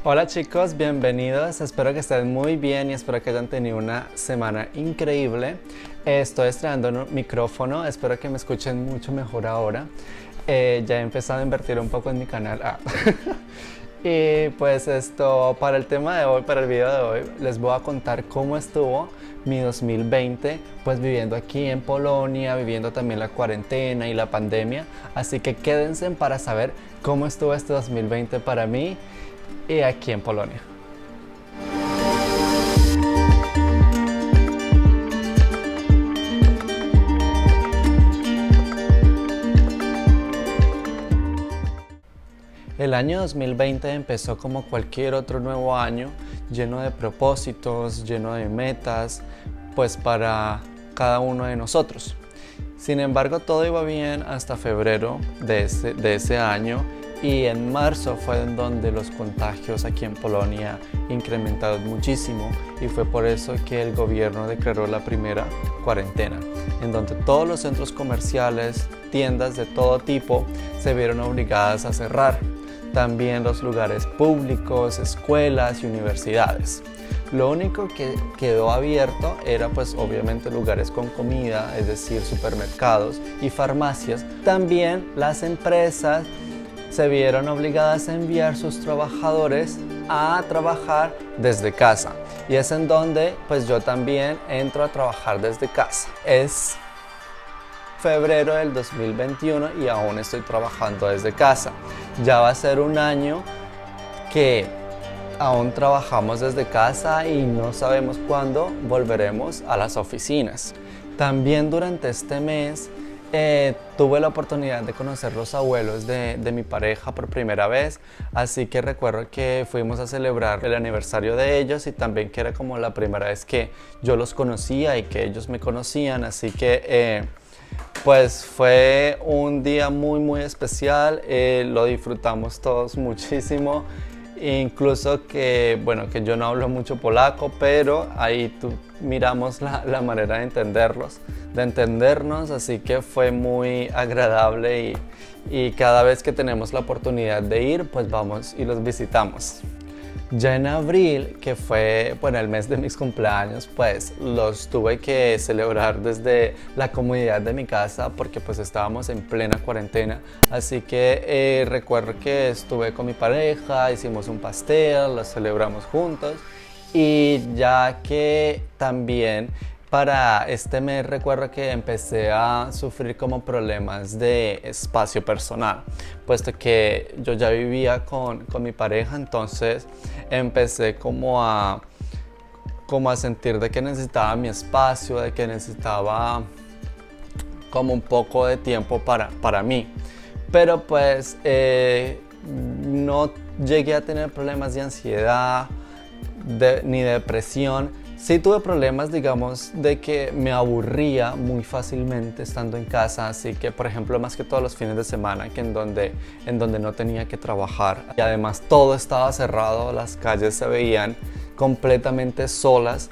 Hola chicos, bienvenidos. Espero que estén muy bien y espero que hayan tenido una semana increíble. Estoy estrenando un micrófono, espero que me escuchen mucho mejor ahora. Ya he empezado a invertir un poco en mi canal. Y pues esto, para el tema de hoy, para el video de hoy, les voy a contar cómo estuvo mi 2020, pues viviendo aquí en Polonia, viviendo también la cuarentena y la pandemia. Así que quédense para saber cómo estuvo este 2020 para mí y aquí en Polonia. El año 2020 empezó como cualquier otro nuevo año, lleno de propósitos, lleno de metas, pues para cada uno de nosotros. Sin embargo, todo iba bien hasta febrero de ese año, y en marzo fue en donde los contagios aquí en Polonia incrementaron muchísimo, y fue por eso que el gobierno declaró la primera cuarentena, en donde todos los centros comerciales, tiendas de todo tipo se vieron obligadas a cerrar. También los lugares públicos, escuelas y universidades. Lo único que quedó abierto era pues obviamente lugares con comida, es decir, supermercados y farmacias. También las empresas se vieron obligadas a enviar sus trabajadores a trabajar desde casa. Y es en donde pues yo también entro a trabajar desde casa. Es febrero del 2021 y aún estoy trabajando desde casa. Ya va a ser un año que aún trabajamos desde casa y no sabemos cuándo volveremos a las oficinas. También durante este mes tuve la oportunidad de conocer los abuelos de mi pareja por primera vez, así que recuerdo que fuimos a celebrar el aniversario de ellos y también que era como la primera vez que yo los conocía y que ellos me conocían, así que pues fue un día muy especial, lo disfrutamos todos muchísimo, incluso que yo no hablo mucho polaco, pero ahí miramos la manera de entendernos, así que fue muy agradable y cada vez que tenemos la oportunidad de ir, pues vamos y los visitamos. Ya en abril, que fue el mes de mis cumpleaños, pues los tuve que celebrar desde la comodidad de mi casa porque pues estábamos en plena cuarentena. Así que recuerdo que estuve con mi pareja, hicimos un pastel, lo celebramos juntos, y ya que también para este mes recuerdo que empecé a sufrir como problemas de espacio personal, puesto que yo ya vivía con mi pareja, entonces empecé como a sentir de que necesitaba mi espacio, de que necesitaba como un poco de tiempo para mí. Pero pues no llegué a tener problemas de ansiedad ni de depresión. Sí tuve problemas, digamos, de que me aburría muy fácilmente estando en casa, así que, por ejemplo, más que todos los fines de semana, que en donde no tenía que trabajar. Y además todo estaba cerrado, las calles se veían completamente solas,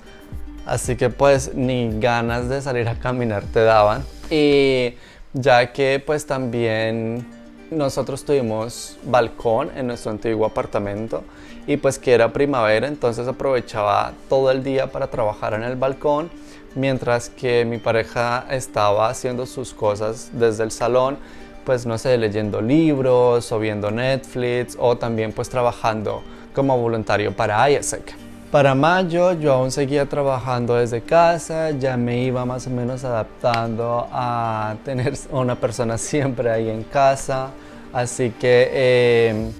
así que pues ni ganas de salir a caminar te daban. Y ya que pues también nosotros tuvimos balcón en nuestro antiguo apartamento y pues que era primavera, entonces aprovechaba todo el día para trabajar en el balcón, mientras que mi pareja estaba haciendo sus cosas desde el salón, pues no sé, leyendo libros o viendo Netflix, o también pues trabajando como voluntario para IESEC. Para mayo yo aún seguía trabajando desde casa, ya me iba más o menos adaptando a tener a una persona siempre ahí en casa, así que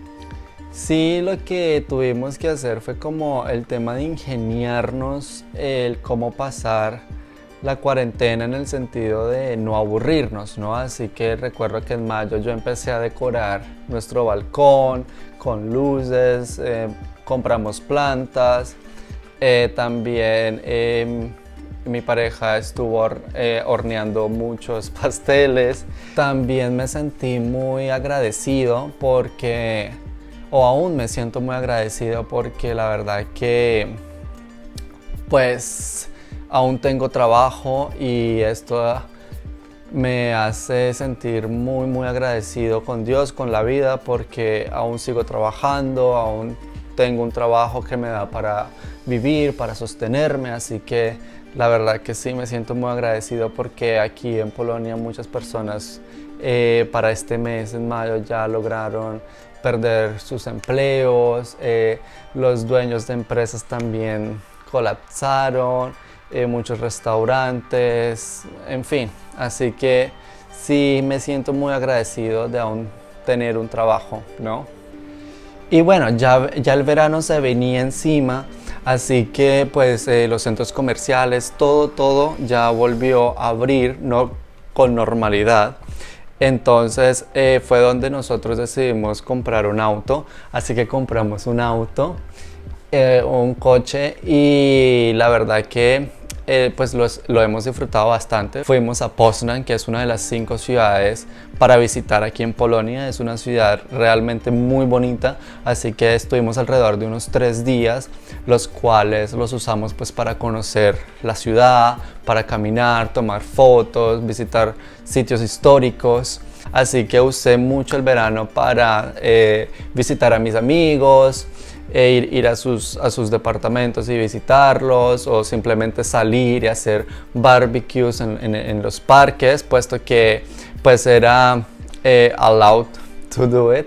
sí, lo que tuvimos que hacer fue como el tema de ingeniarnos el cómo pasar la cuarentena en el sentido de no aburrirnos, ¿no? Así que recuerdo que en mayo yo empecé a decorar nuestro balcón con luces, compramos plantas, también mi pareja estuvo horneando muchos pasteles. También me sentí muy agradecido o aún me siento muy agradecido porque la verdad que pues aún tengo trabajo y esto me hace sentir muy agradecido con Dios, con la vida, porque aún sigo trabajando, aún tengo un trabajo que me da para vivir, para sostenerme, así que la verdad que sí me siento muy agradecido porque aquí en Polonia muchas personas para este mes, en mayo, ya lograron perder sus empleos, los dueños de empresas también colapsaron, muchos restaurantes, en fin, así que sí me siento muy agradecido de aún tener un trabajo, ¿no? Y bueno, ya el verano se venía encima, así que pues los centros comerciales, todo ya volvió a abrir, ¿no? Con normalidad. Entonces fue donde nosotros decidimos comprar un auto, así que compramos un auto, un coche, y la verdad que pues lo hemos disfrutado bastante. Fuimos a Poznań, que es una de las 5 ciudades para visitar aquí en Polonia. Es una ciudad realmente muy bonita, así que estuvimos alrededor de unos 3 días, los cuales los usamos pues para conocer la ciudad, para caminar, tomar fotos, visitar sitios históricos. Así que usé mucho el verano para visitar a mis amigos, ir a sus departamentos y visitarlos, o simplemente salir y hacer barbecues en los parques, puesto que pues era allowed to do it,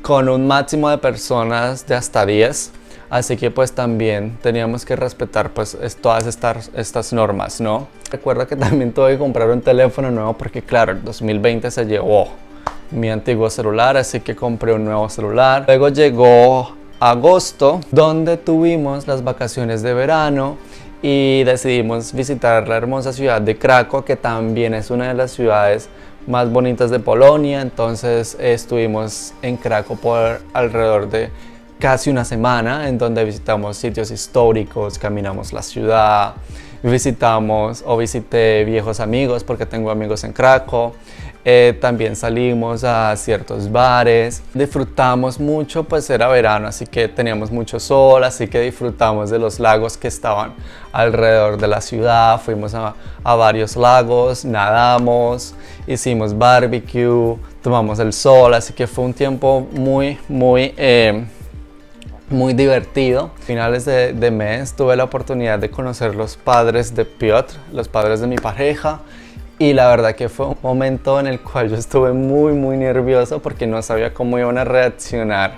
con un máximo de personas de hasta 10. Así que pues también teníamos que respetar pues todas estas normas, ¿no? Recuerdo que también tuve que comprar un teléfono nuevo porque claro, el 2020 se llevó mi antiguo celular, así que compré un nuevo celular. Luego llegó agosto, donde tuvimos las vacaciones de verano y decidimos visitar la hermosa ciudad de Kraków, que también es una de las ciudades más bonitas de Polonia. Entonces estuvimos en Kraków por alrededor de casi una semana, en donde visitamos sitios históricos, caminamos la ciudad, visité viejos amigos porque tengo amigos en Kraków. También salimos a ciertos bares, disfrutamos mucho, pues era verano, así que teníamos mucho sol, así que disfrutamos de los lagos que estaban alrededor de la ciudad. Fuimos a varios lagos, nadamos, hicimos barbecue, tomamos el sol, así que fue un tiempo muy divertido. A finales de mes tuve la oportunidad de conocer los padres de Piotr, los padres de mi pareja, y la verdad que fue un momento en el cual yo estuve muy nervioso porque no sabía cómo iban a reaccionar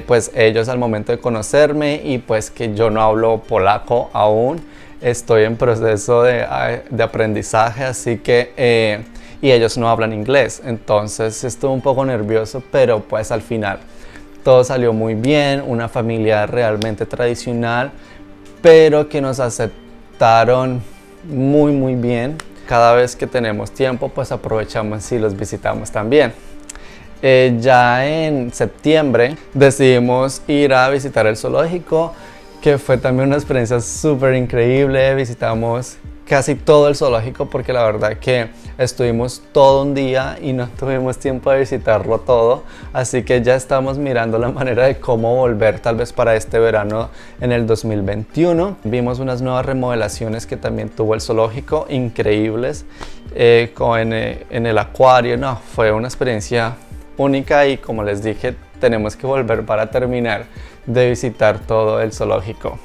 pues ellos al momento de conocerme, y pues que yo no hablo polaco aún, estoy en proceso de aprendizaje, así que y ellos no hablan inglés, entonces estuve un poco nervioso, pero pues al final todo salió muy bien. Una familia realmente tradicional, pero que nos aceptaron muy bien. Cada vez que tenemos tiempo, pues aprovechamos y los visitamos también. Ya en septiembre decidimos ir a visitar el zoológico, que fue también una experiencia súper increíble. Visitamos casi todo el zoológico porque la verdad que estuvimos todo un día y no tuvimos tiempo de visitarlo todo, así que ya estamos mirando la manera de cómo volver tal vez para este verano en el 2021. Vimos unas nuevas remodelaciones que también tuvo el zoológico, increíbles, en el acuario. No, fue una experiencia única, y como les dije, tenemos que volver para terminar de visitar todo el zoológico.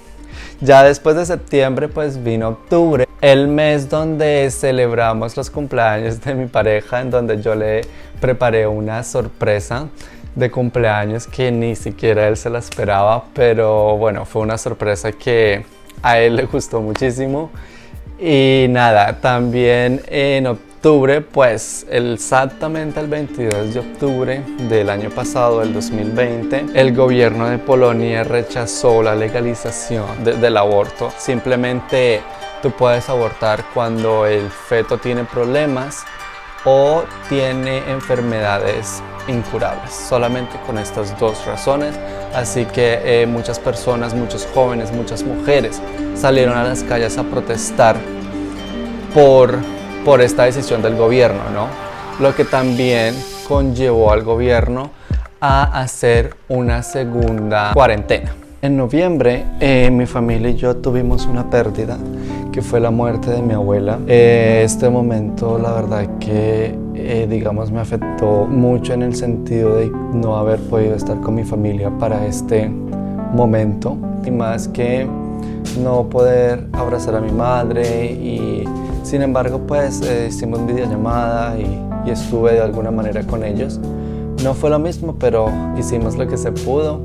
Ya después de septiembre pues vino octubre, el mes donde celebramos los cumpleaños de mi pareja, en donde yo le preparé una sorpresa de cumpleaños que ni siquiera él se la esperaba, pero bueno, fue una sorpresa que a él le gustó muchísimo. Y nada, también en octubre, pues exactamente el 22 de octubre del año pasado, del 2020, el gobierno de Polonia rechazó la legalización del aborto. Simplemente tú puedes abortar cuando el feto tiene problemas o tiene enfermedades incurables, solamente con estas 2 razones. Así que muchas personas, muchos jóvenes, muchas mujeres salieron a las calles a protestar por esta decisión del gobierno, ¿no? Lo que también conllevó al gobierno a hacer una segunda cuarentena. En noviembre, mi familia y yo tuvimos una pérdida, que fue la muerte de mi abuela. Este momento, la verdad que digamos, me afectó mucho en el sentido de no haber podido estar con mi familia para este momento, y más que no poder abrazar a mi madre. Y sin embargo pues hicimos videollamada y estuve de alguna manera con ellos. No fue lo mismo, pero hicimos lo que se pudo,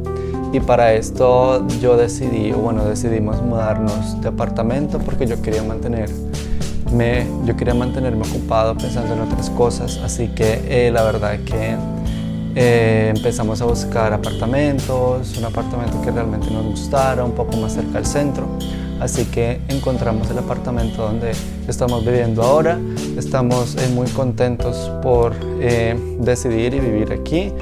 y para esto decidimos mudarnos de apartamento porque yo quería mantenerme ocupado pensando en otras cosas. Así que la verdad es que empezamos a buscar apartamentos, un apartamento que realmente nos gustara, un poco más cerca del centro. Así que encontramos el apartamento donde estamos viviendo ahora. Estamos muy contentos por decidir y vivir aquí.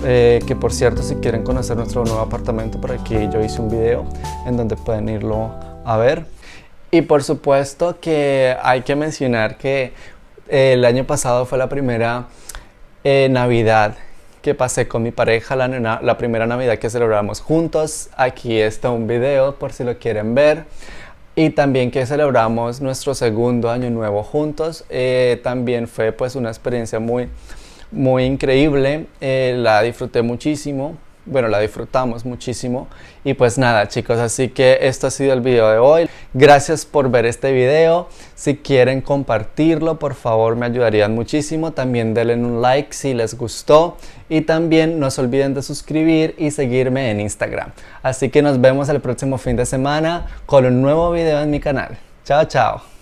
Que por cierto, si quieren conocer nuestro nuevo apartamento, por aquí yo hice un video en donde pueden irlo a ver. Y por supuesto que hay que mencionar que el año pasado fue la primera Navidad que pasé con mi pareja, la primera Navidad que celebramos juntos. Aquí está un video por si lo quieren ver. Y también que celebramos nuestro segundo año nuevo juntos. También fue pues una experiencia muy increíble. La disfruté muchísimo. Bueno, la disfrutamos muchísimo. Y pues nada, chicos, así que esto ha sido el video de hoy. Gracias por ver este video. Si quieren compartirlo, por favor, me ayudarían muchísimo. También denle un like si les gustó. Y también no se olviden de suscribir y seguirme en Instagram. Así que nos vemos el próximo fin de semana con un nuevo video en mi canal. Chao, chao.